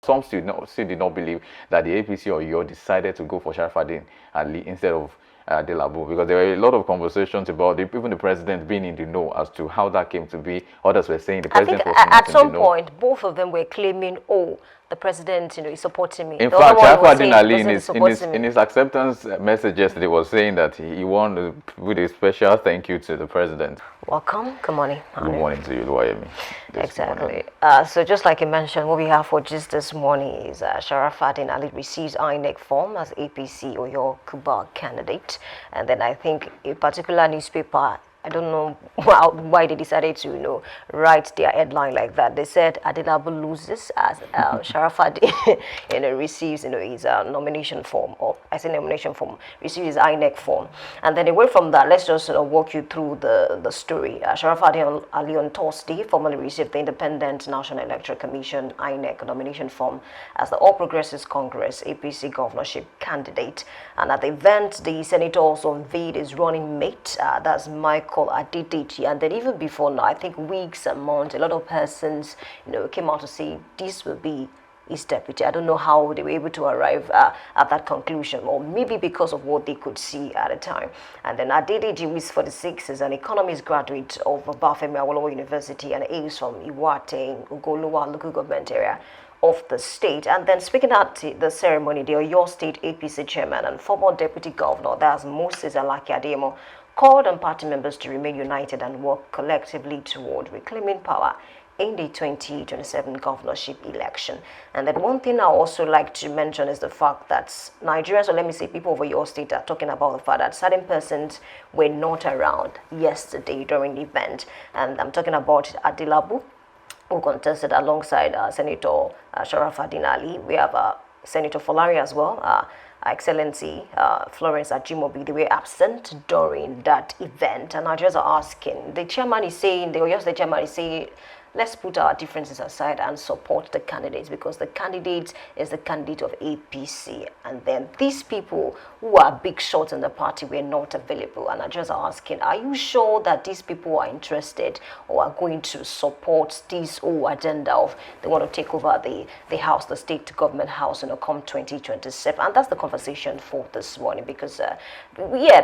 Some still did not believe that the APC or Oyo decided to go for Sharafadeen Alli instead of Delabu, because there were a lot of conversations about even the president being in the know as to how that came to be. Others were saying the president was not in the know. At some point, both of them were claiming, "Oh, the president, is supporting me." In fact, Sharafadeen Alli in his acceptance message yesterday was saying that he wanted to put a special thank you to the president. Welcome. Good morning. Good morning to you, Luayemi. Exactly. So just like you mentioned, what we have for just this morning is Sharafadeen Alli receives INEC form as APC or your Kuba candidate. And then I think a particular newspaper, I don't know why they decided to, write their headline like that. They said Adelabu loses as Sharafadeen, receives, his nomination form, or I say nomination form, receives his INEC form. And then away from that, let's just walk you through the story. Sharafadeen Alli on Thursday formally received the Independent National Electoral Commission INEC nomination form as the All Progressives Congress APC Governorship candidate. And at the event, the senator also unveiled his running mate, that's Michael Adedichi. And then even before now, I think weeks and months, a lot of persons, came out to say this will be his deputy. I don't know how they were able to arrive at that conclusion, or maybe because of what they could see at the time. And then Adedichi, who is 46, is an economics graduate of Bafemi Awolowo University and is from Iwate, Ugoluwa local government area of the state. And then speaking at the ceremony, the Oyo State APC chairman and former deputy governor, that's Moses Alaki Ademo, called on party members to remain united and work collectively toward reclaiming power in the 2027 governorship election. And then one thing I also like to mention is the fact that Nigerians, or let me say people over your state, are talking about the fact that certain persons were not around yesterday during the event. And I'm talking about Adelabu, who contested alongside Senator Sharafadeen Alli. We have Senator Folari as well. Excellency Florence Ajimobi, they were absent during that event, and Nigerians are asking. The chairman is saying, the Oyo State chairman is saying, let's put our differences aside and support the candidates, because the candidate is the candidate of APC. And then these people who are big shots in the party were not available. And Nigerians are asking, are you sure that these people are interested or are going to support this whole agenda of they want to take over the house, the state government house, come 2027? And that's the conversation for this morning, because,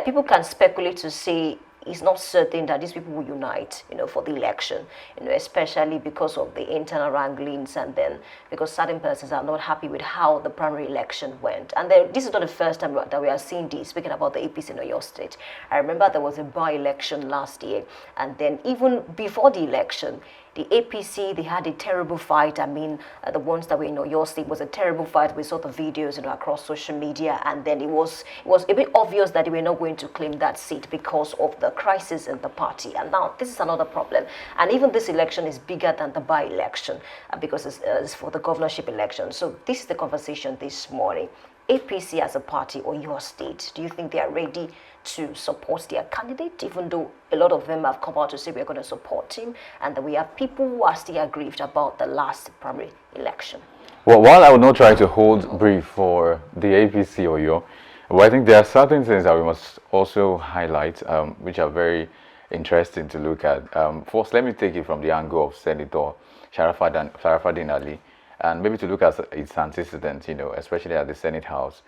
people can speculate to say, it's not certain that these people will unite, for the election, especially because of the internal wranglings, and then because certain persons are not happy with how the primary election went. And this is not the first time that we are seeing this, speaking about the APC in Oyo State. I remember there was a by-election last year, and then even before the election, the APC, they had a terrible fight. I mean, the ones that were in Oyo State was a terrible fight. We saw the videos, across social media, and then it was a bit obvious that they were not going to claim that seat because of the crisis in the party. And now this is another problem. And even this election is bigger than the by-election because it's for the governorship election. So this is the conversation this morning. APC as a party or your state, do you think they are ready to support their candidate, even though a lot of them have come out to say we're going to support him, and that we have people who are still aggrieved about the last primary election? Well, while I will not try to hold brief for the APC or Oyo, but I think there are certain things that we must also highlight, which are very interesting to look at. First, let me take it from the angle of Senator Sharafadeen Alli, and maybe to look at its antecedents, especially at the Senate House.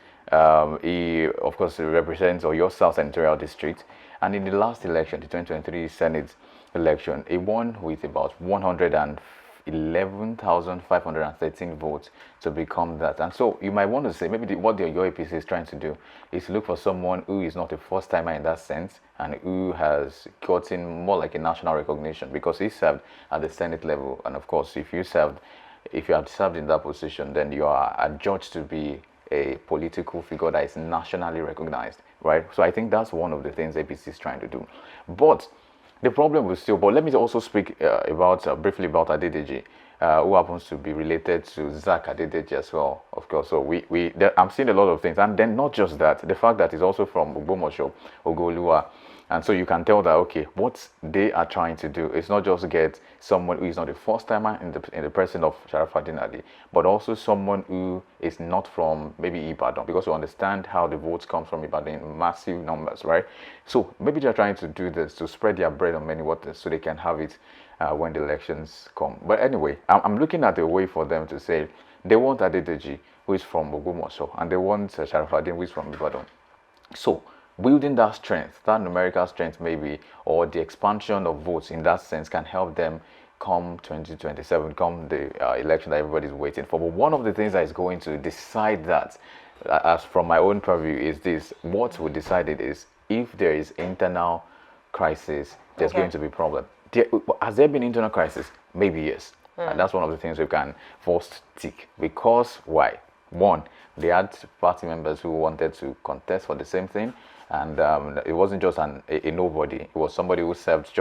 He, of course, represents Oyo South Senatorial District, and in the last election, the 2023 Senate election, he won with about 111,513 votes to become that. And so you might want to say maybe what the Oyo APC is trying to do is look for someone who is not a first-timer in that sense, and who has gotten more like a national recognition, because he served at the Senate level. And of course, if you have served in that position, then you are adjudged to be a political figure that is nationally recognized, right? So I think that's one of the things APC is trying to do. But the problem will still, but let me also speak briefly about Adedichi, who happens to be related to Zach Adedichi as well, of course. So I'm seeing a lot of things. And then not just that, the fact that he's also from Ogbomoso, Ogoluwa. And so you can tell that, okay, what they are trying to do is not just get someone who is not a first-timer in the person of Sharafadeen Alli, but also someone who is not from maybe Ibadan, because you understand how the votes come from Ibadan in massive numbers, right? So maybe they're trying to do this to spread their bread on many waters so they can have it when the elections come. But anyway, I'm looking at a way for them to say, They want Adedeji, who is from Ogbomoso, and they want Sharafadeen, who is from Ibadan. So, building that strength, that numerical strength maybe, or the expansion of votes in that sense can help them come 2027, come the election that everybody's waiting for. But one of the things that is going to decide that, as from my own purview, is this: what will decide it is if there is internal crisis, there's going to be problem. Has there been internal crisis? Maybe yes. And that's one of the things we can first tick. Because why? One, they had party members who wanted to contest for the same thing, and it wasn't just a nobody. It was somebody who served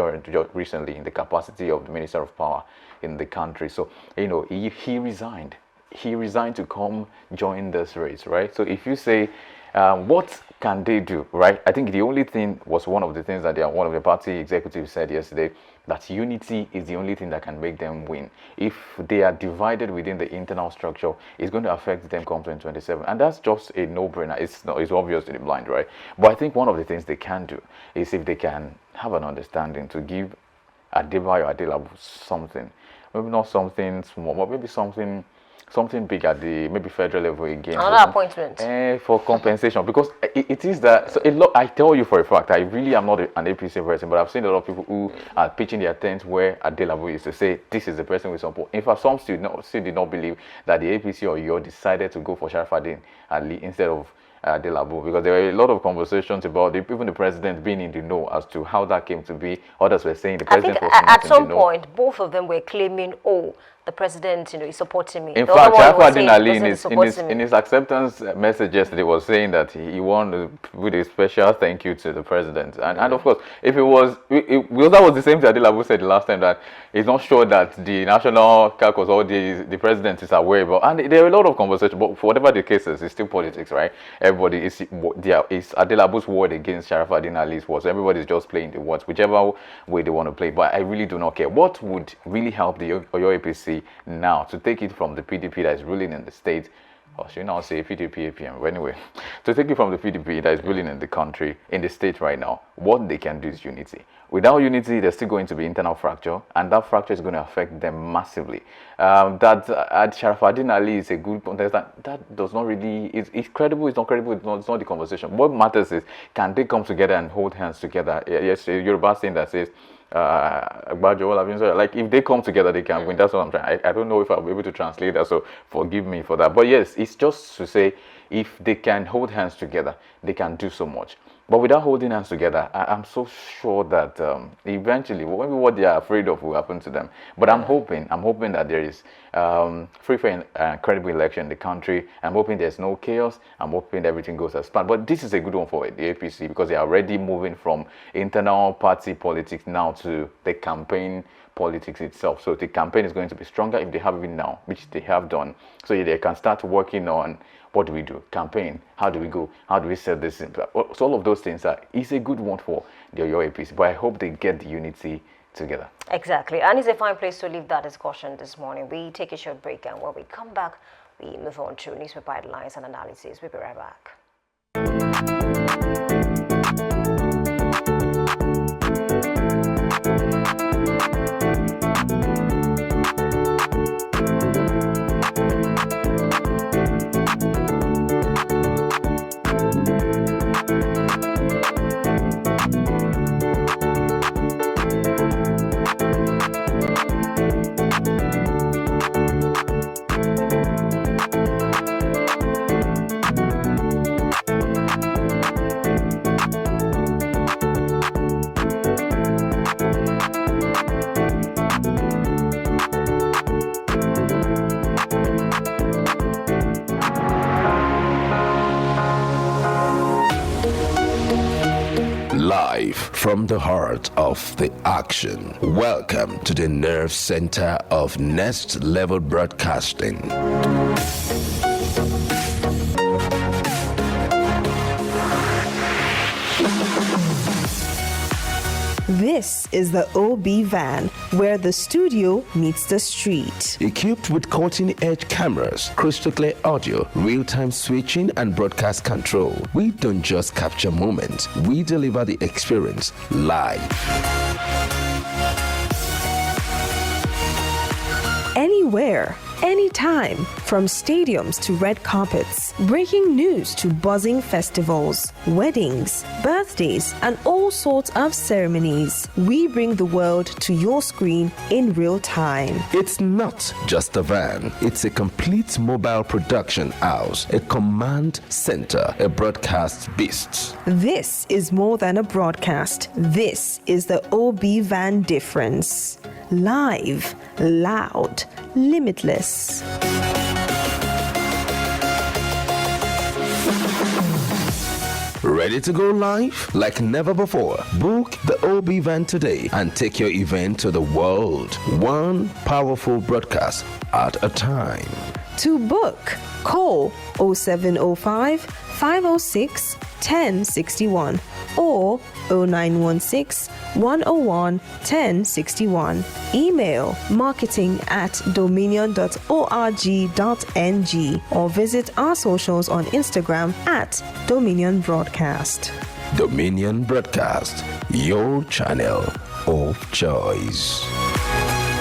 recently in the capacity of the Minister of Power in the country. So, you know, he resigned. He resigned to come join this race, right? So if you say, what can they do, right? I think the only thing was one of the things that one of the party executives said yesterday, that unity is the only thing that can make them win. If they are divided within the internal structure, it's going to affect them come 2027. And that's just a no-brainer. It's obvious to the blind, right? But I think one of the things they can do is if they can have an understanding to give Adebayo Adelabu something. Maybe not something small, but maybe something big at the maybe federal level again. Another appointment. For compensation, because it is that. So I tell you for a fact, I really am not an APC person, but I've seen a lot of people who are pitching their tent where Adelabu is to say this is the person we support. In fact, some still did not believe that the APC or Oyo decided to go for Sharafadeen Alli instead of Adelabu, because there were a lot of conversations about even the president being in the know as to how that came to be. Others were saying the president I think was not at some in the point, both of them were claiming, oh, the president, is supporting me. In the fact, Sharafadeen Ali in his acceptance message yesterday was saying that he wanted to put a special thank you to the president. And of course, if it was, that was the same thing Adelabu said the last time, that he's not sure that the national caucus or the president is aware about. And there are a lot of conversations, but for whatever the case is, it's still politics, right? Everybody is Adelabu's word against Sharafadeen Alli's word. So everybody's just playing the words, whichever way they want to play. But I really do not care. What would really help the Oyo APC now to take it from the PDP that is ruling in the state, or should now say PDP APM, anyway, to take it from the PDP that is ruling in the country, in the state right now, what they can do is unity. Without unity, there's still going to be internal fracture, and that fracture is going to affect them massively. That Sharafadeen Alli is a good contestant, that does not really, it's credible, it's not credible, it's not the conversation. What matters is, can they come together and hold hands together? Yes, Yoruba saying that says, like if they come together they can win. That's what I'm trying. I don't know if I'll be able to translate that, so forgive me for that. But yes, it's just to say if they can hold hands together, they can do so much. But without holding hands together, I'm so sure that eventually, maybe what they are afraid of will happen to them. But I'm hoping that there is free, fair, and credible election in the country. I'm hoping there's no chaos. I'm hoping everything goes as planned. But this is a good one for the APC, because they are already moving from internal party politics now to the campaign politics itself. So the campaign is going to be stronger if they have it now, which they have done. So they can start working on, what do we do? Campaign. How do we go? How do we set this in? So all of those things is a good one for the Oyo APC. But I hope they get the unity together. Exactly. And it's a fine place to leave that discussion this morning. We take a short break, and when we come back, we move on to newspaper headlines and analysis. We'll be right back. Live from the heart of the action. Welcome to the nerve center of Next Level Broadcasting. This is the OB van, where the studio meets the street. Equipped with cutting-edge cameras, crystal clear audio, real-time switching, and broadcast control, we don't just capture moments, we deliver the experience live. Anywhere, anytime, from stadiums to red carpets, breaking news to buzzing festivals, weddings, birthdays, and all sorts of ceremonies. We bring the world to your screen in real time. It's not just a van, it's a complete mobile production house, a command center, a broadcast beast. This is more than a broadcast. This is the OB Van difference. Live, loud, limitless. Ready to go live like never before? Book the OB Van today and take your event to the world. One powerful broadcast at a time. To book, call 0705 506 1061 or 0916 101 1061. Email marketing@dominion.org.ng or visit our socials on Instagram @Dominion Broadcast. Dominion Broadcast, your channel of choice.